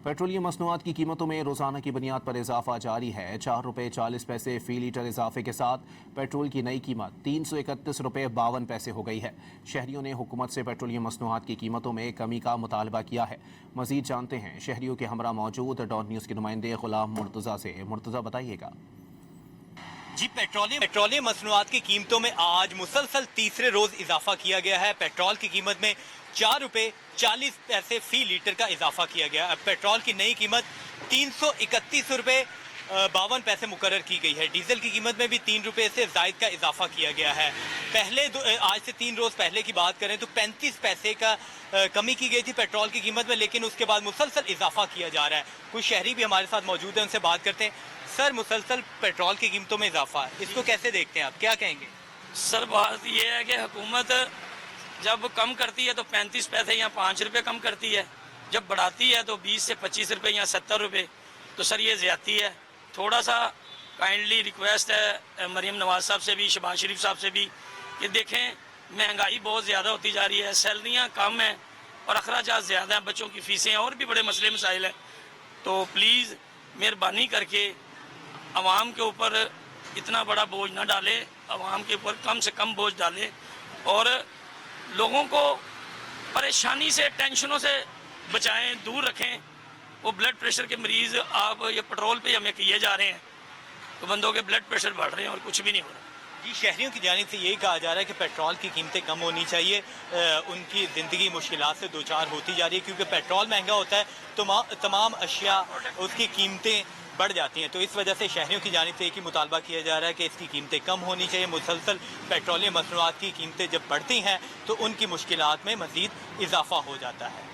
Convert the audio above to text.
Petroleum मसनूआत की कीमतों में रोजाना की बुनियाद पर इजाफा जारी है। 4 रुपये 40 पैसे फी लीटर इजाफे के साथ पेट्रोल की नई कीमत 331 रुपये 52 पैसे हो गई है। शहरियों ने हुकूमत से पेट्रोलियम मसनूआत की कीमतों में कमी का मुतालबा किया है। मजीद जानते हैं शहरियों के हमरा मौजूद डॉट न्यूज़ के नुमाइंदे गुलाम मुर्तज़ा से। मुर्तज़ा बताइएगा। जी, पेट्रोलियम मसनूआत की कीमतों में आज मुसलसल तीसरे रोज इजाफा किया गया है। पेट्रोल की कीमत में 4 रुपये 40 पैसे फी लीटर का इजाफा किया गया। अब पेट्रोल की नई कीमत 331 रुपये 52 पैसे मुकर्रर की गई है। डीजल की कीमत में भी 3 रुपये से जायद का इजाफा किया गया है। आज से 3 रोज पहले की बात करें तो 35 पैसे का कमी की गई थी पेट्रोल की कीमत में, लेकिन उसके बाद मुसलसल इजाफा किया जा रहा है। कुछ शहरी भी हमारे साथ मौजूद हैं, उनसे बात करते हैं। सर, मुसलसल पेट्रोल की कीमतों में इजाफा है, इसको कैसे देखते हैं आप, क्या कहेंगे? सर, बात ये है कि हुकूमत जब कम करती है तो 35 पैसे या 5 रुपये कम करती है, जब बढ़ाती है तो 20 से 25 रुपये या 70 रुपये। तो सर ये ज़्यादती है। थोड़ा सा काइंडली रिक्वेस्ट है मरीम नवाज साहब से भी, शहबाज शरीफ साहब से भी, कि देखें महंगाई बहुत ज़्यादा होती जा रही है, सैलरियाँ कम हैं और अखराजात ज़्यादा हैं, बच्चों की फ़ीसें और भी बड़े मसले मसाइल हैं। तो प्लीज़ मेहरबानी करके आवाम के ऊपर इतना बड़ा बोझ ना डाले, आवाम के ऊपर कम से कम बोझ डाले और लोगों को परेशानी से, टेंशनों से बचाएं, दूर रखें। वो ब्लड प्रेशर के मरीज़ आप ये पेट्रोल पे हमें किए जा रहे हैं तो बंदों के ब्लड प्रेशर बढ़ रहे हैं और कुछ भी नहीं हो रहा। जी, शहरियों की जानिब से यही कहा जा रहा है कि पेट्रोल की कीमतें कम होनी चाहिए। उनकी ज़िंदगी मुश्किलात से दो चार होती जा रही है, क्योंकि पेट्रोल महंगा होता है तो तमाम अशिया उसकी कीमतें बढ़ जाती हैं। तो इस वजह से शहरियों की जानिब से एक ही मुतालबा किया जा रहा है कि इसकी कीमतें कम होनी चाहिए। मुसलसल पेट्रोलियम मसनूआत की कीमतें जब बढ़ती हैं तो उनकी मुश्किलात में मज़ीद इजाफा हो जाता है।